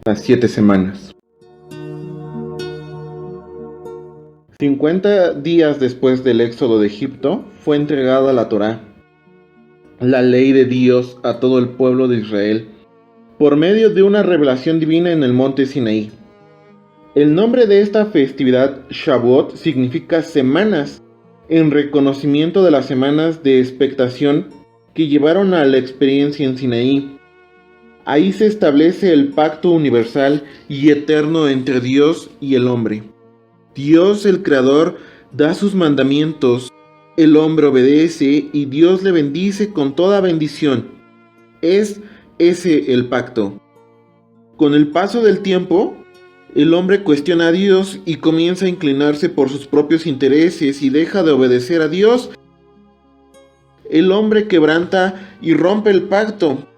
las 7 semanas. 50 días después del éxodo de Egipto, fue entregada la Torá, la ley de Dios, a todo el pueblo de Israel, por medio de una revelación divina en el monte Sinaí. El nombre de esta festividad, Shavuot, significa semanas, en reconocimiento de las semanas de expectación que llevaron a la experiencia en Sinaí. Ahí se establece el pacto universal y eterno entre Dios y el hombre. Dios, el Creador, da sus mandamientos, el hombre obedece y Dios le bendice con toda bendición. Es ese el pacto. Con el paso del tiempo, el hombre cuestiona a Dios y comienza a inclinarse por sus propios intereses y deja de obedecer a Dios. El hombre quebranta y rompe el pacto.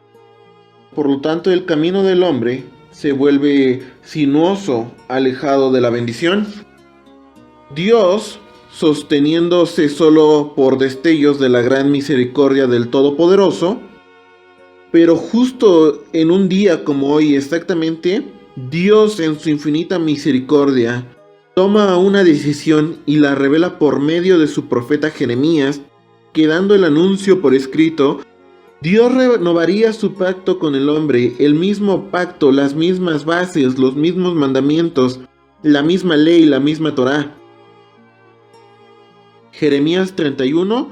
Por lo tanto, el camino del hombre se vuelve sinuoso, alejado de la bendición. Dios, sosteniéndose solo por destellos de la gran misericordia del Todopoderoso, pero justo en un día como hoy exactamente, Dios en su infinita misericordia toma una decisión y la revela por medio de su profeta Jeremías, que dando el anuncio por escrito, Dios renovaría su pacto con el hombre, el mismo pacto, las mismas bases, los mismos mandamientos, la misma ley, la misma Torá. Jeremías 31,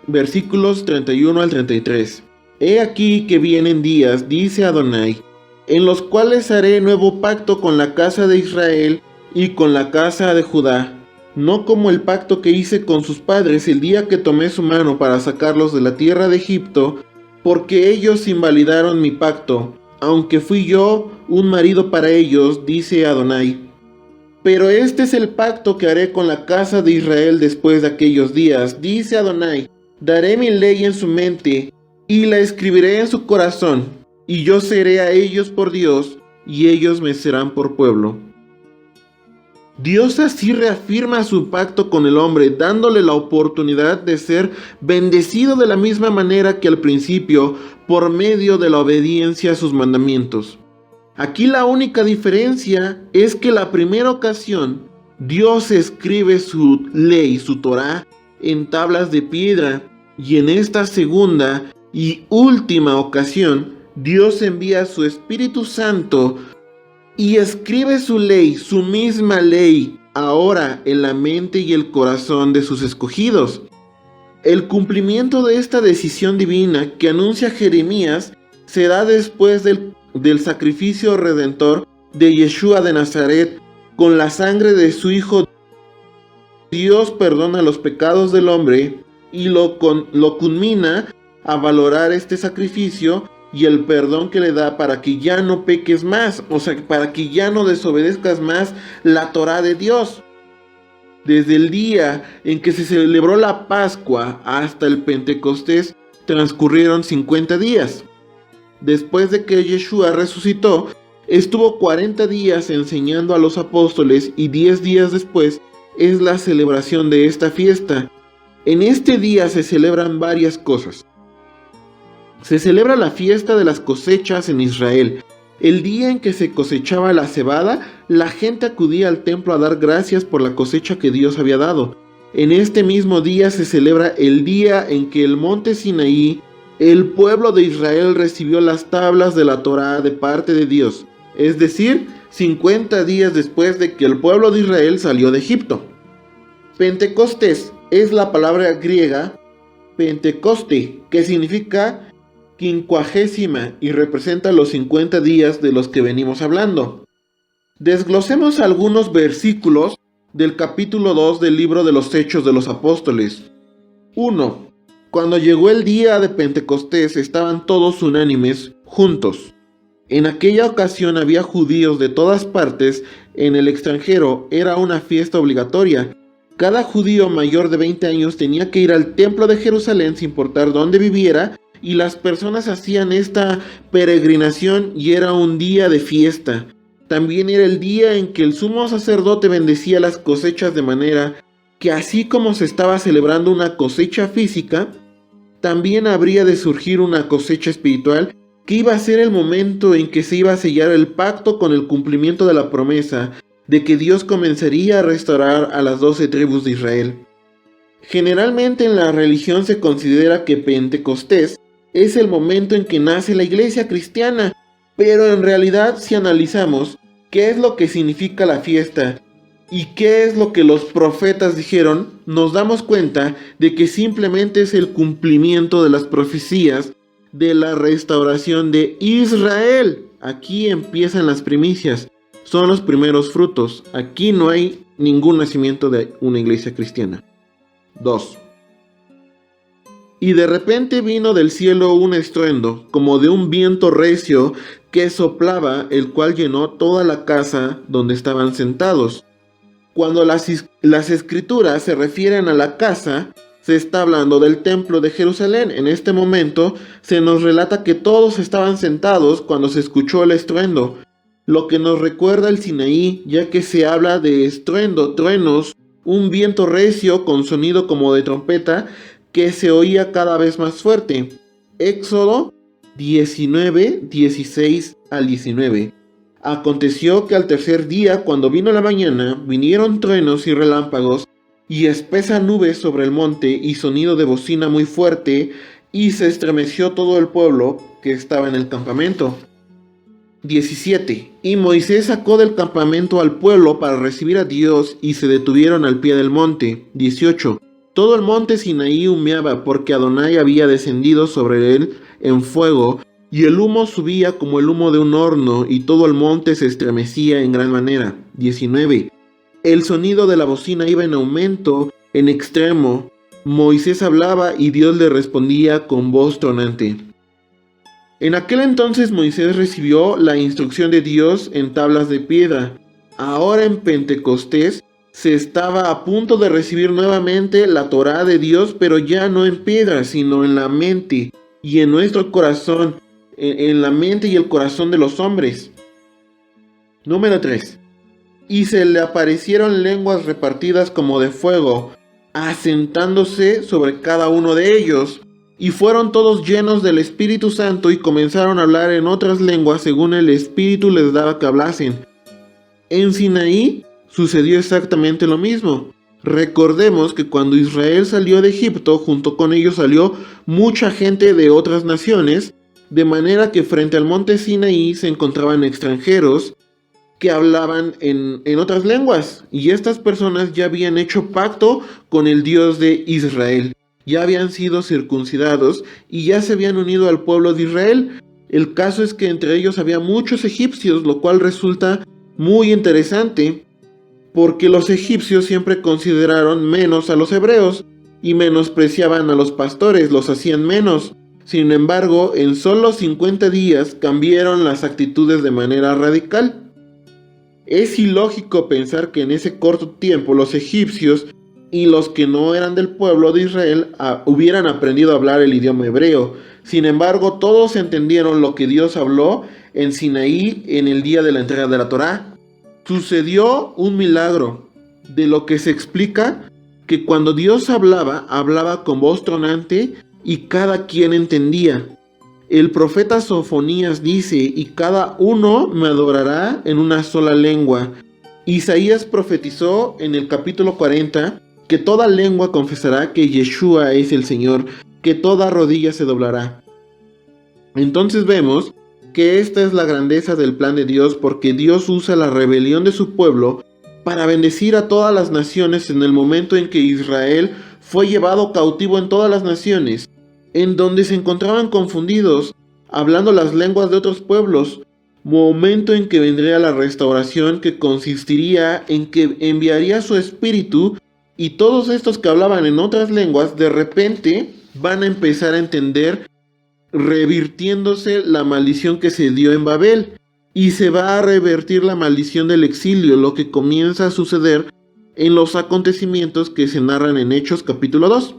versículos 31 al 33. He aquí que vienen días, dice Adonai, en los cuales haré nuevo pacto con la casa de Israel y con la casa de Judá, no como el pacto que hice con sus padres el día que tomé su mano para sacarlos de la tierra de Egipto, porque ellos invalidaron mi pacto, aunque fui yo un marido para ellos, dice Adonai. Pero este es el pacto que haré con la casa de Israel después de aquellos días, dice Adonai. Daré mi ley en su mente y la escribiré en su corazón, y yo seré a ellos por Dios, y ellos me serán por pueblo. Dios así reafirma su pacto con el hombre, dándole la oportunidad de ser bendecido de la misma manera que al principio, por medio de la obediencia a sus mandamientos. Aquí la única diferencia es que la primera ocasión, Dios escribe su ley, su Torá, en tablas de piedra, y en esta segunda y última ocasión, Dios envía su Espíritu Santo y escribe su ley, su misma ley, ahora en la mente y el corazón de sus escogidos. El cumplimiento de esta decisión divina que anuncia Jeremías se da después del sacrificio redentor de Yeshua de Nazaret. Con la sangre de su Hijo, Dios perdona los pecados del hombre y lo culmina a valorar este sacrificio y el perdón que le da para que ya no peques más, o sea, para que ya no desobedezcas más la Torá de Dios. Desde el día en que se celebró la Pascua hasta el Pentecostés transcurrieron 50 días. Después de que Yeshua resucitó, estuvo 40 días enseñando a los apóstoles y 10 días después es la celebración de esta fiesta. En este día se celebran varias cosas. Se celebra la fiesta de las cosechas en Israel. El día en que se cosechaba la cebada, la gente acudía al templo a dar gracias por la cosecha que Dios había dado. En este mismo día se celebra el día en que el monte Sinaí, el pueblo de Israel recibió las tablas de la Torá de parte de Dios, es decir, 50 días después de que el pueblo de Israel salió de Egipto. Pentecostés es la palabra griega Pentecoste, que significa quincuagésima y representa los 50 días de los que venimos hablando. Desglosemos algunos versículos del capítulo 2 del libro de los Hechos de los Apóstoles. 1. Cuando llegó el día de Pentecostés estaban todos unánimes, juntos. En aquella ocasión había judíos de todas partes, en el extranjero era una fiesta obligatoria. Cada judío mayor de 20 años tenía que ir al templo de Jerusalén sin importar dónde viviera, y las personas hacían esta peregrinación y era un día de fiesta. También era el día en que el sumo sacerdote bendecía las cosechas, de manera que así como se estaba celebrando una cosecha física, también habría de surgir una cosecha espiritual que iba a ser el momento en que se iba a sellar el pacto con el cumplimiento de la promesa de que Dios comenzaría a restaurar a las 12 tribus de Israel. Generalmente en la religión se considera que Pentecostés es el momento en que nace la iglesia cristiana, pero en realidad si analizamos qué es lo que significa la fiesta y qué es lo que los profetas dijeron, nos damos cuenta de que simplemente es el cumplimiento de las profecías de la restauración de Israel. Aquí empiezan las primicias, son los primeros frutos. Aquí no hay ningún nacimiento de una iglesia cristiana. 2. Y de repente vino del cielo un estruendo, como de un viento recio que soplaba, el cual llenó toda la casa donde estaban sentados. Cuando las escrituras se refieren a la casa, se está hablando del templo de Jerusalén. En este momento se nos relata que todos estaban sentados cuando se escuchó el estruendo, lo que nos recuerda el Sinaí, ya que se habla de estruendo, truenos, un viento recio con sonido como de trompeta que se oía cada vez más fuerte. Éxodo 19, 16 al 19. Aconteció que al tercer día, cuando vino la mañana, vinieron truenos y relámpagos, y espesa nube sobre el monte, y sonido de bocina muy fuerte, y se estremeció todo el pueblo que estaba en el campamento. 17. Y Moisés sacó del campamento al pueblo para recibir a Dios, y se detuvieron al pie del monte. 18. Todo el monte Sinaí humeaba, porque Adonai había descendido sobre él en fuego, y el humo subía como el humo de un horno, y todo el monte se estremecía en gran manera. 19. El sonido de la bocina iba en aumento, en extremo. Moisés hablaba y Dios le respondía con voz tronante. En aquel entonces Moisés recibió la instrucción de Dios en tablas de piedra. Ahora en Pentecostés se estaba a punto de recibir nuevamente la Torá de Dios, pero ya no en piedra, sino en la mente y en nuestro corazón, en la mente y el corazón de los hombres. Número 3. Y se le aparecieron lenguas repartidas como de fuego, asentándose sobre cada uno de ellos. Y fueron todos llenos del Espíritu Santo y comenzaron a hablar en otras lenguas según el Espíritu les daba que hablasen. En Sinaí sucedió exactamente lo mismo. Recordemos que cuando Israel salió de Egipto, junto con ellos salió mucha gente de otras naciones, de manera que frente al monte Sinaí se encontraban extranjeros que hablaban en otras lenguas, y estas personas ya habían hecho pacto con el Dios de Israel, ya habían sido circuncidados y ya se habían unido al pueblo de Israel. El caso es que entre ellos había muchos egipcios, lo cual resulta muy interesante, porque los egipcios siempre consideraron menos a los hebreos y menospreciaban a los pastores, los hacían menos. Sin embargo, en solo 50 días cambiaron las actitudes de manera radical. Es ilógico pensar que en ese corto tiempo los egipcios y los que no eran del pueblo de Israel hubieran aprendido a hablar el idioma hebreo. Sin embargo, todos entendieron lo que Dios habló en Sinaí en el día de la entrega de la Torá. Sucedió un milagro, de lo que se explica que cuando Dios hablaba con voz tronante y cada quien entendía. El profeta Sofonías dice, y cada uno me adorará en una sola lengua. Isaías profetizó en el capítulo 40 que toda lengua confesará que Yeshua es el Señor, que toda rodilla se doblará. Entonces vemos que esta es la grandeza del plan de Dios, porque Dios usa la rebelión de su pueblo para bendecir a todas las naciones en el momento en que Israel fue llevado cautivo en todas las naciones, en donde se encontraban confundidos, hablando las lenguas de otros pueblos, momento en que vendría la restauración, que consistiría en que enviaría su espíritu, y todos estos que hablaban en otras lenguas de repente van a empezar a entender, revirtiéndose la maldición que se dio en Babel, y se va a revertir la maldición del exilio, lo que comienza a suceder en los acontecimientos que se narran en Hechos capítulo 2.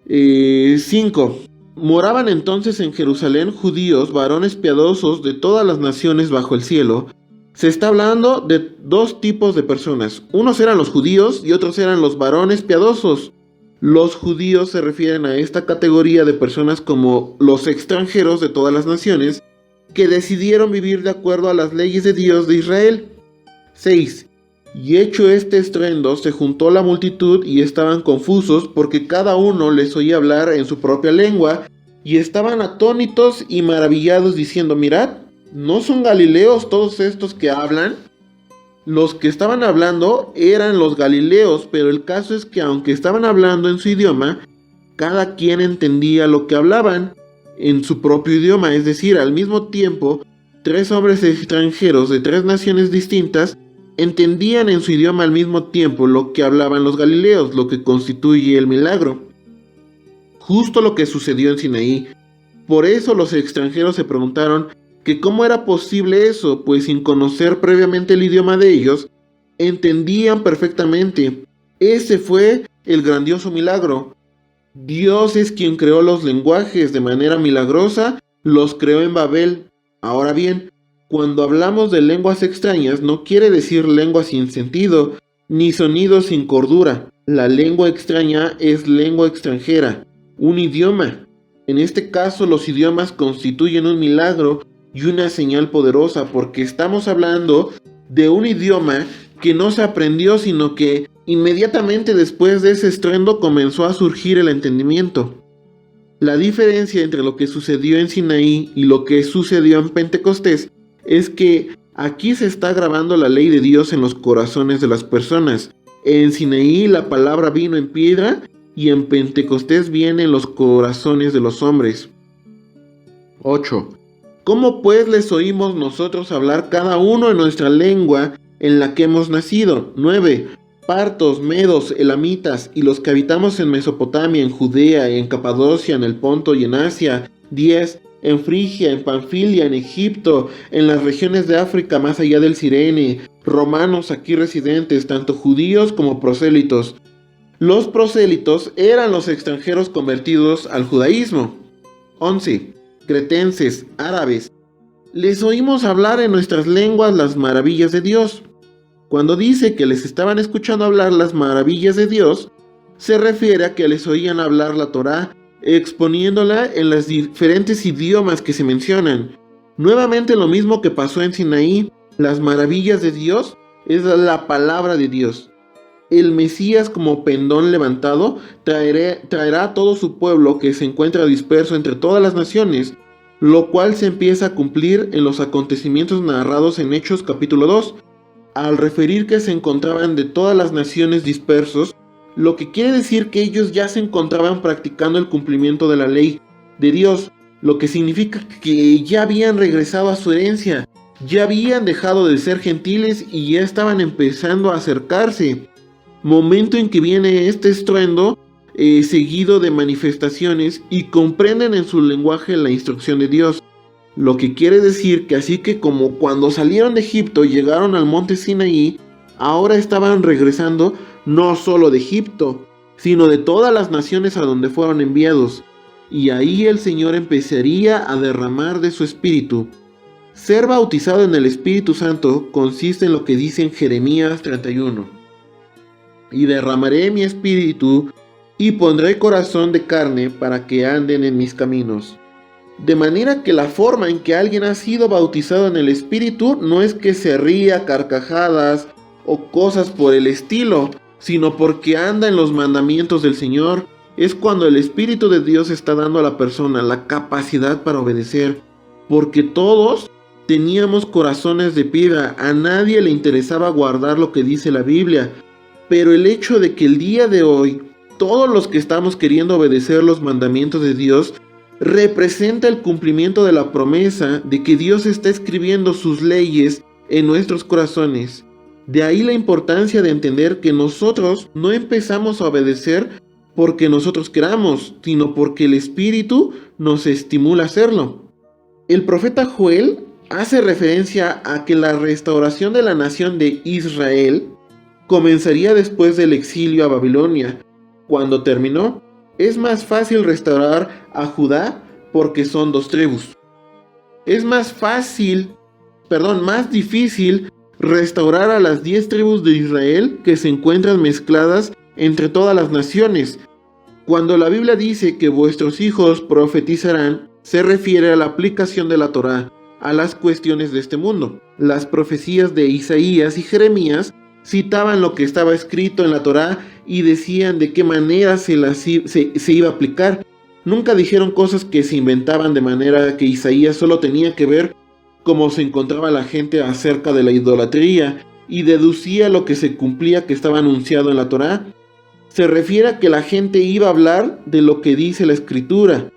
5. Moraban entonces en Jerusalén judíos, varones piadosos de todas las naciones bajo el cielo. Se está hablando de dos tipos de personas. Unos eran los judíos y otros eran los varones piadosos. Los judíos se refieren a esta categoría de personas como los extranjeros de todas las naciones que decidieron vivir de acuerdo a las leyes de Dios de Israel. 6. Y hecho este estruendo, se juntó la multitud y estaban confusos porque cada uno les oía hablar en su propia lengua y estaban atónitos y maravillados diciendo: mirad, ¿no son galileos todos estos que hablan? Los que estaban hablando eran los galileos, pero el caso es que aunque estaban hablando en su idioma, cada quien entendía lo que hablaban en su propio idioma, es decir, al mismo tiempo, 3 hombres extranjeros de 3 naciones distintas entendían en su idioma al mismo tiempo lo que hablaban los galileos, lo que constituye el milagro. Justo lo que sucedió en Sinaí. Por eso los extranjeros se preguntaron que cómo era posible eso, pues sin conocer previamente el idioma de ellos, entendían perfectamente. Ese fue el grandioso milagro. Dios es quien creó los lenguajes de manera milagrosa, los creó en Babel. Ahora bien, cuando hablamos de lenguas extrañas, no quiere decir lengua sin sentido, ni sonidos sin cordura. La lengua extraña es lengua extranjera, un idioma. En este caso, los idiomas constituyen un milagro y una señal poderosa, porque estamos hablando de un idioma que no se aprendió, sino que inmediatamente después de ese estruendo comenzó a surgir el entendimiento. La diferencia entre lo que sucedió en Sinaí y lo que sucedió en Pentecostés es que aquí se está grabando la ley de Dios en los corazones de las personas. En Sinaí la palabra vino en piedra y en Pentecostés viene en los corazones de los hombres. 8. ¿Cómo pues les oímos nosotros hablar cada uno en nuestra lengua en la que hemos nacido? 9. Partos, medos, elamitas y los que habitamos en Mesopotamia, en Judea, en Capadocia, en el Ponto y en Asia. 10. En Frigia, en Panfilia, en Egipto, en las regiones de África más allá del Cirene, romanos aquí residentes, tanto judíos como prosélitos. Los prosélitos eran los extranjeros convertidos al judaísmo. 11. Cretenses, árabes. Les oímos hablar en nuestras lenguas las maravillas de Dios. Cuando dice que les estaban escuchando hablar las maravillas de Dios, se refiere a que les oían hablar la Torá, exponiéndola en los diferentes idiomas que se mencionan. Nuevamente lo mismo que pasó en Sinaí, las maravillas de Dios es la palabra de Dios. El Mesías, como pendón levantado, traerá a todo su pueblo que se encuentra disperso entre todas las naciones, lo cual se empieza a cumplir en los acontecimientos narrados en Hechos capítulo 2, al referir que se encontraban de todas las naciones dispersos, lo que quiere decir que ellos ya se encontraban practicando el cumplimiento de la ley de Dios, lo que significa que ya habían regresado a su herencia, ya habían dejado de ser gentiles y ya estaban empezando a acercarse. Momento en que viene este estruendo seguido de manifestaciones y comprenden en su lenguaje la instrucción de Dios. Lo que quiere decir que así que como cuando salieron de Egipto llegaron al monte Sinaí, ahora estaban regresando no solo de Egipto, sino de todas las naciones a donde fueron enviados. Y ahí el Señor empezaría a derramar de su Espíritu. Ser bautizado en el Espíritu Santo consiste en lo que dice en Jeremías 31. Y derramaré mi espíritu y pondré corazón de carne para que anden en mis caminos. De manera que la forma en que alguien ha sido bautizado en el Espíritu no es que se ría carcajadas o cosas por el estilo, sino porque anda en los mandamientos del Señor. Es cuando el Espíritu de Dios está dando a la persona la capacidad para obedecer, porque todos teníamos corazones de piedra, a nadie le interesaba guardar lo que dice la Biblia. Pero el hecho de que el día de hoy, todos los que estamos queriendo obedecer los mandamientos de Dios, representa el cumplimiento de la promesa de que Dios está escribiendo sus leyes en nuestros corazones. De ahí la importancia de entender que nosotros no empezamos a obedecer porque nosotros queramos, sino porque el Espíritu nos estimula a hacerlo. El profeta Joel hace referencia a que la restauración de la nación de Israel comenzaría después del exilio a Babilonia. Cuando terminó, es más fácil restaurar a Judá porque son 2 tribus. Es más difícil restaurar a las 10 tribus de Israel que se encuentran mezcladas entre todas las naciones. Cuando la Biblia dice que vuestros hijos profetizarán, se refiere a la aplicación de la Torá a las cuestiones de este mundo. Las profecías de Isaías y Jeremías citaban lo que estaba escrito en la Torá y decían de qué manera se iba a aplicar. Nunca dijeron cosas que se inventaban, de manera que Isaías solo tenía que ver cómo se encontraba la gente acerca de la idolatría y deducía lo que se cumplía que estaba anunciado en la Torá. Se refiere a que la gente iba a hablar de lo que dice la Escritura.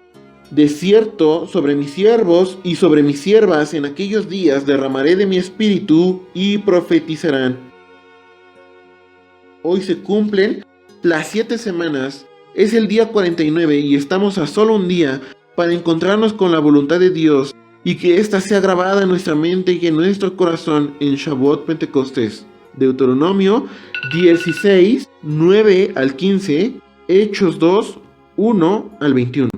De cierto, sobre mis siervos y sobre mis siervas en aquellos días derramaré de mi espíritu y profetizarán. Hoy se cumplen las 7 semanas, es el día 49 y estamos a solo un día para encontrarnos con la voluntad de Dios y que ésta sea grabada en nuestra mente y en nuestro corazón en Shavuot Pentecostés. Deuteronomio 16, 9 al 15, Hechos 2, 1 al 21.